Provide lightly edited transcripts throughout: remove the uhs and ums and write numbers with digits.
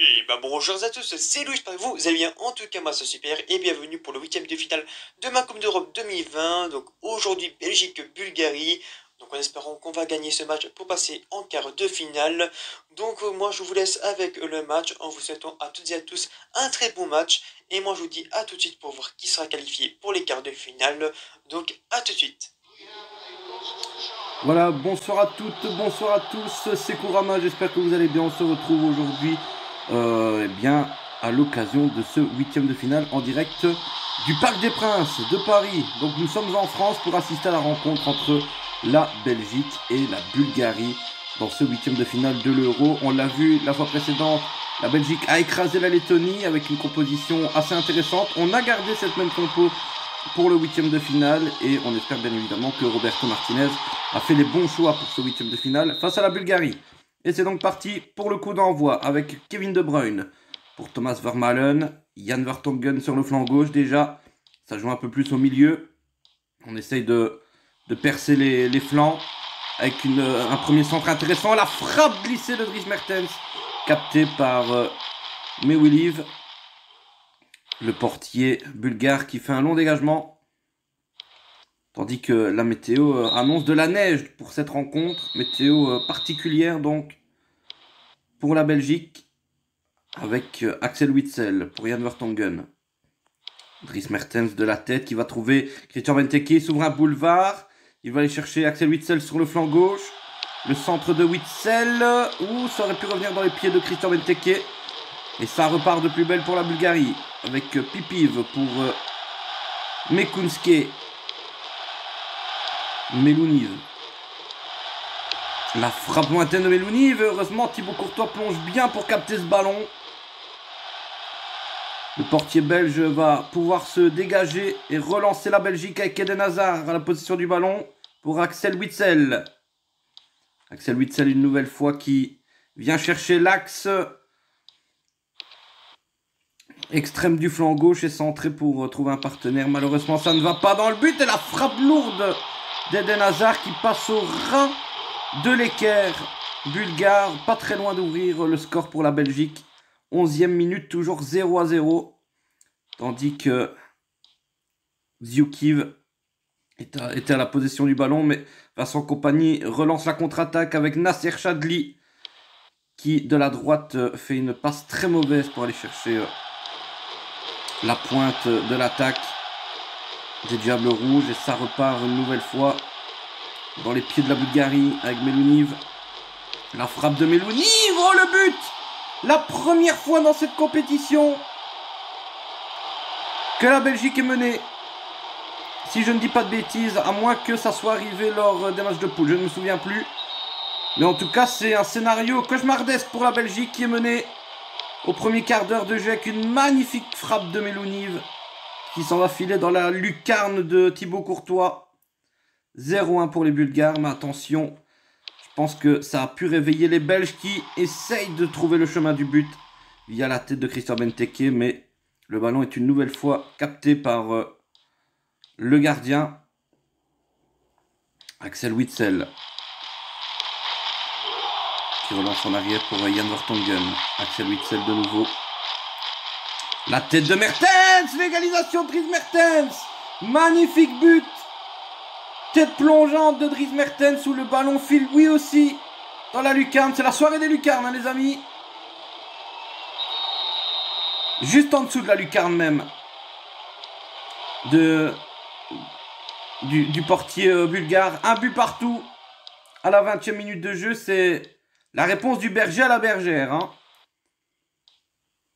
Et bah bonjour à tous, c'est Louis, j'espère que vous allez bien. En tout cas, moi c'est super et bienvenue pour le huitième de finale de ma Coupe d'Europe 2020. Donc aujourd'hui, Belgique-Bulgarie. Donc en espérant qu'on va gagner ce match pour passer en quart de finale. Donc moi je vous laisse avec le match en vous souhaitant à toutes et à tous un très bon match. Et moi je vous dis à tout de suite pour voir qui sera qualifié pour les quarts de finale. Donc à tout de suite. Voilà, bonsoir à toutes, bonsoir à tous, c'est Kurama, j'espère que vous allez bien. On se retrouve aujourd'hui eh bien, à l'occasion de ce huitième de finale en direct du Parc des Princes de Paris. Donc nous sommes en France pour assister à la rencontre entre la Belgique et la Bulgarie dans ce huitième de finale de l'Euro. On l'a vu la fois précédente, la Belgique a écrasé la Lettonie avec une composition assez intéressante. On a gardé cette même compo pour le huitième de finale et on espère bien évidemment que Roberto Martinez a fait les bons choix pour ce huitième de finale face à la Bulgarie. Et c'est donc parti pour le coup d'envoi avec Kevin De Bruyne pour Thomas Vermaelen, Jan Vertonghen sur le flanc gauche déjà, ça joue un peu plus au milieu, on essaye de percer les flancs avec un premier centre intéressant, la frappe glissée de Dries Mertens captée par Mewiliv, le portier bulgare qui fait un long dégagement. Tandis que la météo annonce de la neige pour cette rencontre. Météo particulière donc pour la Belgique. Avec Axel Witsel pour Jan Vertonghen. Dries Mertens de la tête qui va trouver Christian Benteke. S'ouvre un boulevard. Il va aller chercher Axel Witsel sur le flanc gauche. Le centre de Witsel. Ça aurait pu revenir dans les pieds de Christian Benteke. Et ça repart de plus belle pour la Bulgarie. Avec Pipiv pour Mekunske. Melouniv. La frappe lointaine de Melouniv. Heureusement, Thibaut Courtois plonge bien pour capter ce ballon. Le portier belge va pouvoir se dégager et relancer la Belgique avec Eden Hazard à la position du ballon pour Axel Witsel. Axel Witsel une nouvelle fois qui vient chercher l'axe extrême du flanc gauche et centré pour trouver un partenaire. Malheureusement, ça ne va pas dans le but et la frappe lourde d'Eden Hazard qui passe au ras de l'équerre bulgare. Pas très loin d'ouvrir le score pour la Belgique. 11e minute, toujours 0-0. Tandis que Ziukiv était à la possession du ballon, mais Vincent Kompany relance la contre-attaque avec Nasser Chadli qui, de la droite, fait une passe très mauvaise pour aller chercher la pointe de l'attaque des Diables Rouges. Et ça repart une nouvelle fois dans les pieds de la Bulgarie avec Melouniv. La frappe de Melouniv, oh le but! La première fois dans cette compétition que la Belgique est menée. Si je ne dis pas de bêtises, à moins que ça soit arrivé lors des matchs de poule, je ne me souviens plus. Mais en tout cas, c'est un scénario cauchemardesque pour la Belgique qui est menée au premier quart d'heure de jeu avec une magnifique frappe de Melouniv qui s'en va filer dans la lucarne de Thibaut Courtois. 0-1 pour les Bulgares, mais attention, je pense que ça a pu réveiller les Belges qui essayent de trouver le chemin du but via la tête de Christian Benteke, mais le ballon est une nouvelle fois capté par le gardien Axel Witsel qui relance en arrière pour Jan Vertonghen. Axel Witsel de nouveau. La tête de Mertens, l'égalisation de Dries Mertens. Magnifique but. Tête plongeante de Dries Mertens où le ballon file lui aussi dans la lucarne. C'est la soirée des lucarnes, hein, les amis. Juste en dessous de la lucarne même du portier bulgare. Un but partout à la 20e minute de jeu. C'est la réponse du berger à la bergère. Hein.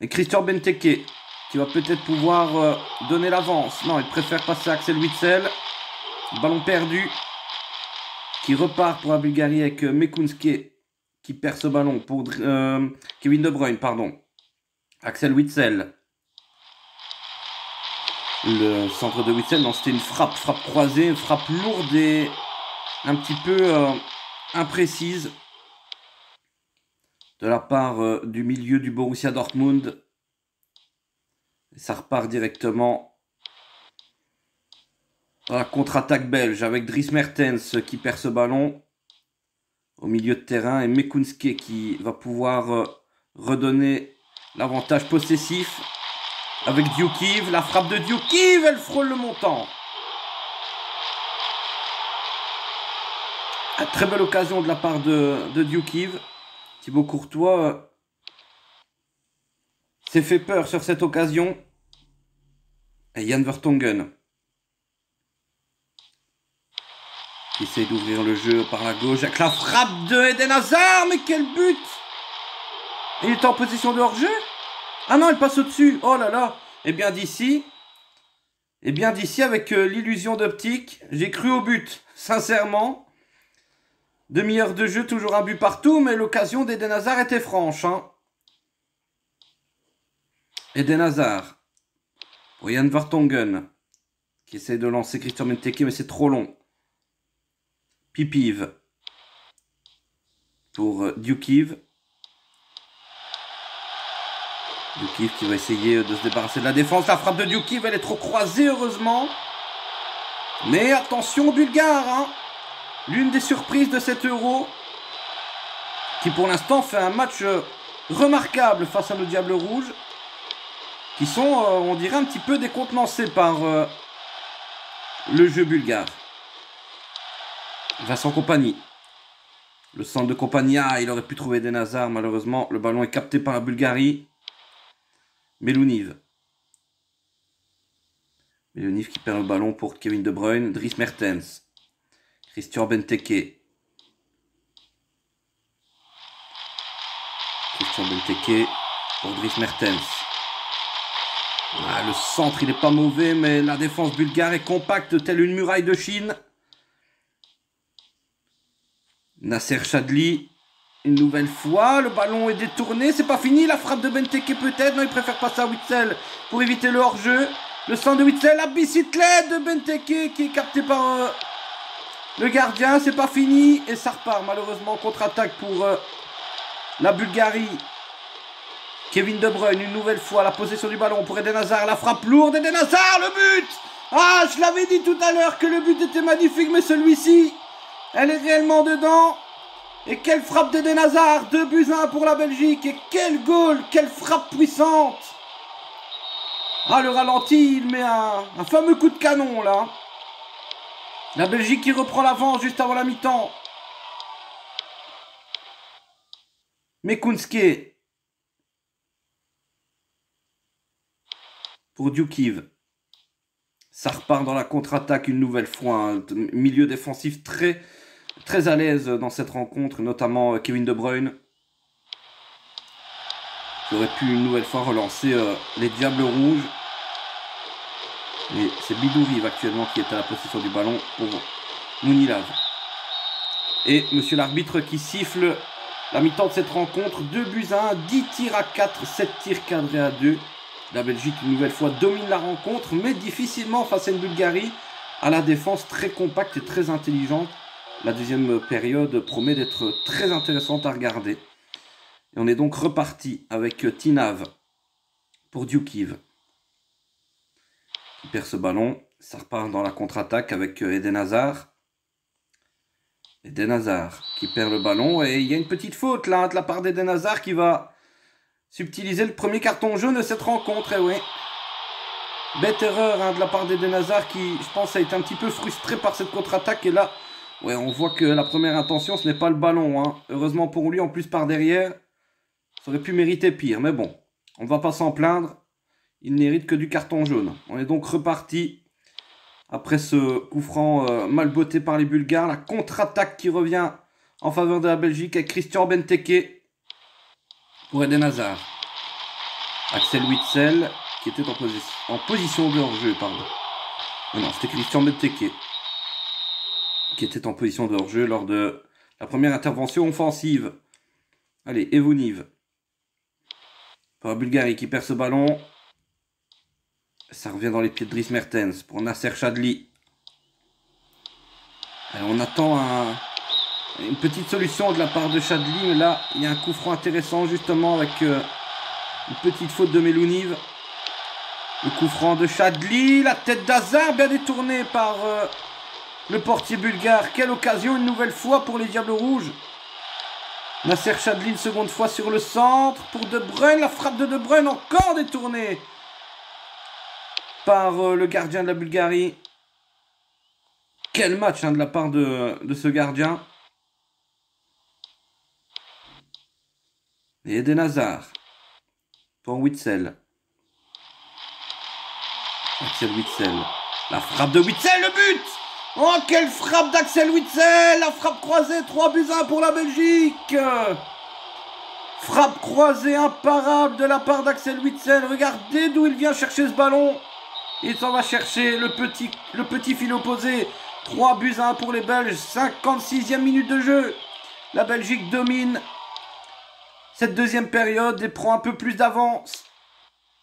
Et Christian Benteke qui va peut-être pouvoir donner l'avance. Non, il préfère passer à Axel Witsel. Ballon perdu. Qui repart pour la Bulgarie avec Mekunske qui perd ce ballon pour Kevin De Bruyne, pardon. Axel Witsel. Le centre de Witsel, non, c'était une frappe croisée, une frappe lourde et un petit peu imprécise de la part du milieu du Borussia Dortmund. Et ça repart directement dans la contre-attaque belge avec Dries Mertens qui perd ce ballon au milieu de terrain et Mekunske qui va pouvoir redonner L'avantage possessif avec Dioukiv. La frappe de Dioukiv, elle frôle le montant. Une très belle occasion de la part de Dioukiv. Thibaut Courtois s'est fait peur sur cette occasion. Et Jan Vertonghen qui essaie d'ouvrir le jeu par la gauche avec la frappe de Eden Hazard. Mais quel but! Il est en position de hors-jeu? Ah non, il passe au-dessus. Oh là là. Et bien d'ici avec l'illusion d'optique, j'ai cru au but. Sincèrement. Demi-heure de jeu, toujours un but partout, mais l'occasion d'Eden Hazard était franche. Hein. Eden Hazard. Pour Jan Vertonghen, qui essaie de lancer Christian Benteke, mais c'est trop long. Pipiv. Pour Dioukiv. Dioukiv qui va essayer de se débarrasser de la défense. La frappe de Dioukiv, elle est trop croisée, heureusement. Mais attention aux Bulgares. Hein. L'une des surprises de cet Euro. Qui pour l'instant fait un match remarquable face à nos Diables Rouges. Qui sont, on dirait, un petit peu décontenancés par le jeu bulgare. Vincent Kompany. Le centre de Kompany, il aurait pu trouver Eden Hazard. Malheureusement, le ballon est capté par la Bulgarie. Melouniv. Melouniv qui perd le ballon pour Kevin De Bruyne. Dries Mertens. Christian Benteke. Christian Benteke pour Dries Mertens. Ah, le centre, il n'est pas mauvais, mais la défense bulgare est compacte, telle une muraille de Chine. Nasser Chadli, une nouvelle fois, le ballon est détourné, c'est pas fini, la frappe de Benteke peut-être, non, il préfère passer à Witsel pour éviter le hors-jeu. Le centre de Witsel, la bicyclette de Benteke qui est capté par le gardien, c'est pas fini, et ça repart malheureusement, contre-attaque pour la Bulgarie. Kevin De Bruyne, une nouvelle fois, la possession du ballon pour Eden Hazard, la frappe lourde, Eden Hazard, le but! Ah, je l'avais dit tout à l'heure que le but était magnifique, mais celui-ci, elle est réellement dedans. Et quelle frappe d'Eden Hazard, 2-1 pour la Belgique, et quel goal, quelle frappe puissante! Ah, le ralenti, il met un fameux coup de canon, là. La Belgique qui reprend l'avance juste avant la mi-temps. Mekunske. Pour Dioukiv. Ça repart dans la contre-attaque une nouvelle fois. Un milieu défensif très à l'aise dans cette rencontre, notamment Kevin De Bruyne. Qui aurait pu une nouvelle fois relancer les Diables Rouges. Et c'est Bidouriv actuellement qui est à la possession du ballon pour Mounilav. Et monsieur l'arbitre qui siffle la mi-temps de cette rencontre. 2-1, 10 tirs à 4, 7 tirs cadrés à 2. La Belgique, une nouvelle fois, domine la rencontre, mais difficilement face à une Bulgarie à la défense très compacte et très intelligente. La deuxième période promet d'être très intéressante à regarder. Et on est donc reparti avec Tinav pour Dioukiv. Qui perd ce ballon. Ça repart dans la contre-attaque avec Eden Hazard. Eden Hazard qui perd le ballon. Et il y a une petite faute là de la part d'Eden Hazard qui va subtiliser le premier carton jaune de cette rencontre, et oui. Bête erreur de la part d'Eden Hazard qui, je pense, a été un petit peu frustré par cette contre-attaque. Et là, ouais, on voit que la première intention, ce n'est pas le ballon. Hein. Heureusement pour lui, en plus par derrière, ça aurait pu mériter pire. Mais bon, on ne va pas s'en plaindre. Il n'hérite que du carton jaune. On est donc reparti après ce coup franc mal botté par les Bulgares. La contre-attaque qui revient en faveur de la Belgique avec Christian Benteke. Pour Eden Hazard. Axel Witsel qui était en position de hors-jeu, pardon. Non, c'était Christian Benteke qui était en position de hors-jeu lors de la première intervention offensive. Allez, Evoniv. Pour la Bulgarie qui perd ce ballon. Ça revient dans les pieds de Dries Mertens pour Nasser Chadli. Alors, on attend une petite solution de la part de Chadli, mais là, il y a un coup franc intéressant, justement, avec une petite faute de Melouniv. Le coup franc de Chadli, la tête d'Hazard, bien détournée par le portier bulgare. Quelle occasion, une nouvelle fois, pour les Diables Rouges. Nasser Chadli une seconde fois sur le centre pour De Bruyne. La frappe de De Bruyne encore détournée par le gardien de la Bulgarie. Quel match de la part de ce gardien. Et Eden Hazard pour Witsel. Axel Witsel. La frappe de Witsel, le but! Oh, quelle frappe d'Axel Witsel! La frappe croisée, 3-1 pour la Belgique! Frappe croisée imparable de la part d'Axel Witsel. Regardez d'où il vient chercher ce ballon. Il s'en va chercher le petit fil opposé. 3-1 pour les Belges. 56e minute de jeu. La Belgique domine cette deuxième période et prend un peu plus d'avance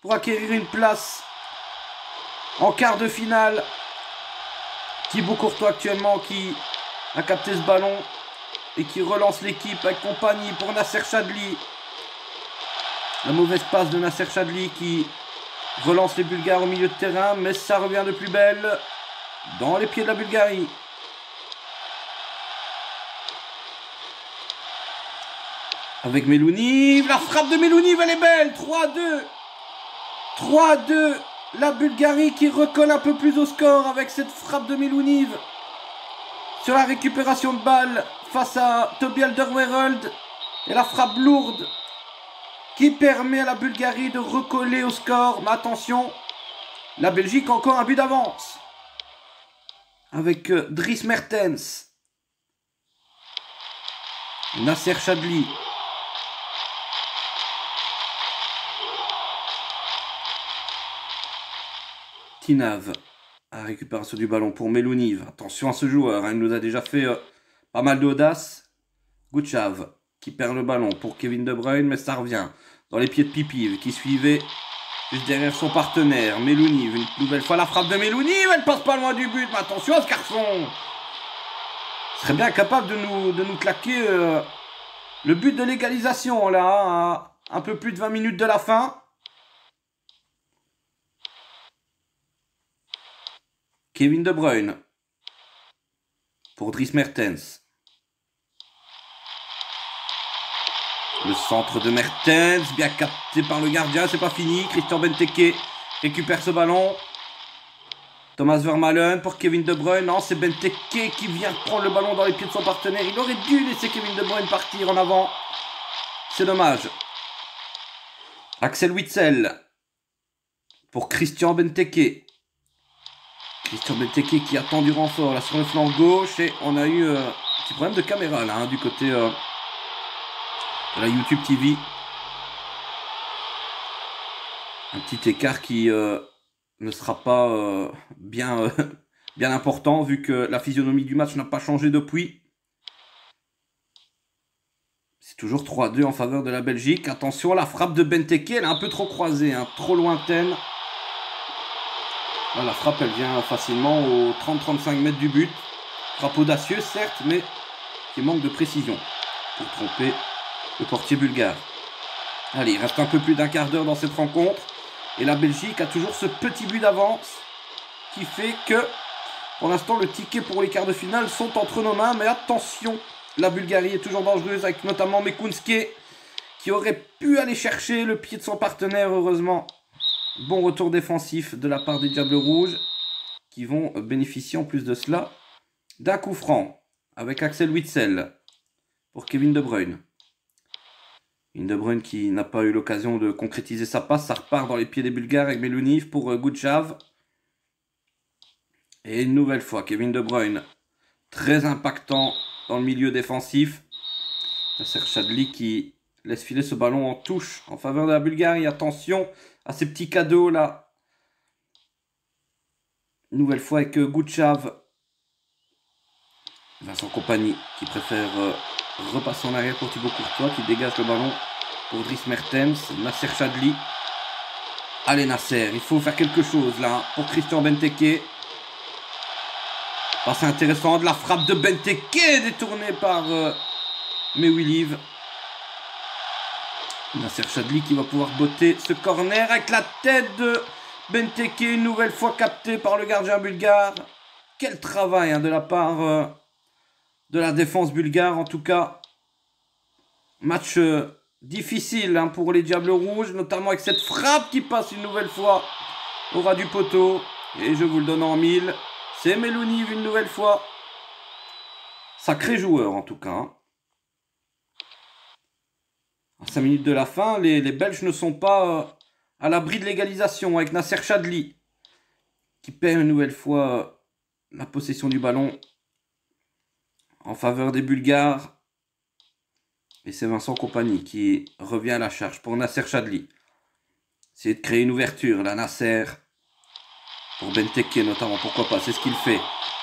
pour acquérir une place en quart de finale. Thibaut Courtois actuellement qui a capté ce ballon et qui relance l'équipe avec compagnie pour Nasser Chadli. La mauvaise passe de Nasser Chadli qui relance les Bulgares au milieu de terrain, mais ça revient de plus belle dans les pieds de la Bulgarie. Avec Melouniv, la frappe de Melouniv, elle est belle, 3-2. 3-2, la Bulgarie qui recolle un peu plus au score avec cette frappe de Melouniv sur la récupération de balle face à Toby Alderweireld. Et la frappe lourde qui permet à la Bulgarie de recoller au score. Mais attention, la Belgique a encore un but d'avance avec Dries Mertens, Nasser Chadli. Tinav à récupération du ballon pour Melouniv. Attention à ce joueur, il nous a déjà fait pas mal d'audace. Gouchav qui perd le ballon pour Kevin De Bruyne, mais ça revient dans les pieds de Pipiv qui suivait juste derrière son partenaire. Melouniv, une nouvelle fois la frappe de Melouniv, elle passe pas loin du but, mais attention à ce garçon. Il serait bien capable de nous claquer le but de l'égalisation là, à un peu plus de 20 minutes de la fin. Kevin De Bruyne pour Dries Mertens. Le centre de Mertens, bien capté par le gardien, c'est pas fini. Christian Benteke récupère ce ballon. Thomas Vermaelen pour Kevin De Bruyne. Non, c'est Benteke qui vient prendre le ballon dans les pieds de son partenaire. Il aurait dû laisser Kevin De Bruyne partir en avant. C'est dommage. Axel Witsel pour Christian Benteke. Christian Benteke qui attend du renfort là sur le flanc gauche. Et on a eu un petit problème de caméra là, du côté de la YouTube TV. Un petit écart qui ne sera pas bien important vu que la physionomie du match n'a pas changé depuis. C'est toujours 3-2 en faveur de la Belgique. Attention, la frappe de Benteke, elle est un peu trop croisée, trop lointaine. Là, la frappe, elle vient facilement aux 30-35 mètres du but. Frappe audacieuse, certes, mais qui manque de précision pour tromper le portier bulgare. Allez, il reste un peu plus d'un quart d'heure dans cette rencontre. Et la Belgique a toujours ce petit but d'avance qui fait que, pour l'instant, le ticket pour les quarts de finale sont entre nos mains. Mais attention, la Bulgarie est toujours dangereuse avec notamment Mekounske qui aurait pu aller chercher le pied de son partenaire, heureusement. Bon retour défensif de la part des Diables Rouges qui vont bénéficier en plus de cela d'un coup franc avec Axel Witsel pour Kevin De Bruyne. Kevin De Bruyne qui n'a pas eu l'occasion de concrétiser sa passe. Ça repart dans les pieds des Bulgares avec Melouniv pour Gouchav. Et une nouvelle fois Kevin De Bruyne très impactant dans le milieu défensif. Nasser Chadli qui laisse filer ce ballon en touche en faveur de la Bulgarie. Attention à ces petits cadeaux là. Une nouvelle fois avec Gouchav. Vincent Kompany qui préfère repasser en arrière pour Thibaut Courtois qui dégage le ballon pour Dries Mertens. Nasser Chadli. Allez Nasser, il faut faire quelque chose là pour Christian Benteke. Passe intéressant de la frappe de Benteke détournée par Melouniv. Nasser Chadli qui va pouvoir botter ce corner avec la tête de Benteke, une nouvelle fois capté par le gardien bulgare. Quel travail de la part de la défense bulgare en tout cas. Match difficile hein, pour les Diables Rouges, notamment avec cette frappe qui passe une nouvelle fois au ras du poteau. Et je vous le donne en mille. C'est Melouniv une nouvelle fois. Sacré joueur en tout cas. Hein. À 5 minutes de la fin, les Belges ne sont pas à l'abri de l'égalisation avec Nasser Chadli qui perd une nouvelle fois la possession du ballon en faveur des Bulgares. Et c'est Vincent Kompany qui revient à la charge pour Nasser Chadli. Essayer de créer une ouverture, là Nasser. Pour Benteke notamment, pourquoi pas, c'est ce qu'il fait.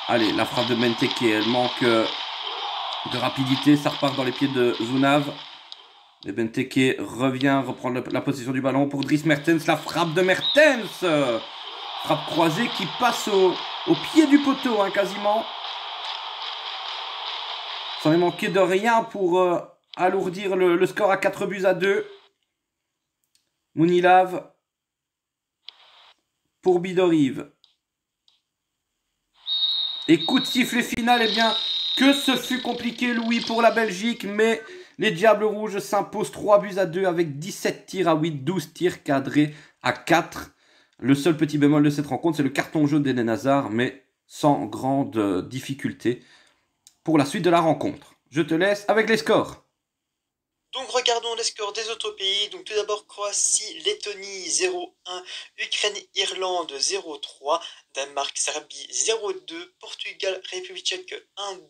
Allez, la frappe de Benteke, elle manque de rapidité, ça repart dans les pieds de Zounav. Et Benteke revient reprendre la possession du ballon pour Dries Mertens. La frappe de Mertens, frappe croisée qui passe au pied du poteau, hein, quasiment. Ça n'est manqué de rien pour alourdir le score à 4-2. Mounilav pour Bidoriv. Et coup de sifflet final, eh bien, que ce fut compliqué, Louis, pour la Belgique, mais les Diables Rouges s'imposent 3-2 avec 17 tirs à 8, 12 tirs cadrés à 4. Le seul petit bémol de cette rencontre, c'est le carton jaune d'Eden Hazard, mais sans grande difficulté pour la suite de la rencontre. Je te laisse avec les scores. Donc regardons les scores des autres pays. Donc tout d'abord Croatie, Lettonie 0-1, Ukraine, Irlande 0-3, Danemark, Serbie 0-2, Portugal, République tchèque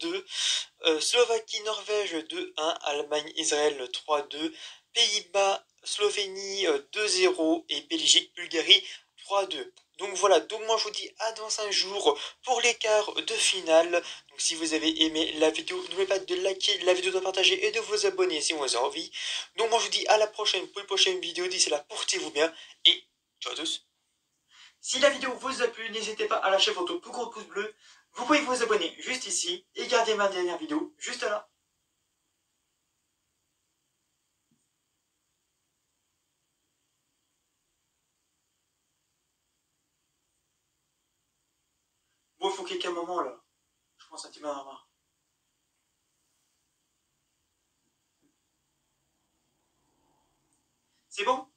1-2, Slovaquie, Norvège 2-1, Allemagne, Israël 3-2, Pays-Bas, Slovénie 2-0 et Belgique, Bulgarie 3-2. Donc voilà, donc moi je vous dis à dans 5 jours pour les quarts de finale. Donc si vous avez aimé la vidéo, n'oubliez pas de liker la vidéo, de partager et de vous abonner si vous avez envie. Donc moi je vous dis à la prochaine pour une prochaine vidéo. D'ici là, portez-vous bien et ciao à tous. Si la vidéo vous a plu, n'hésitez pas à lâcher votre plus gros pouce bleu. Vous pouvez vous abonner juste ici et garder ma dernière vidéo juste là. Bon, il faut qu'il y ait un moment là. Je pense à Timar. C'est bon?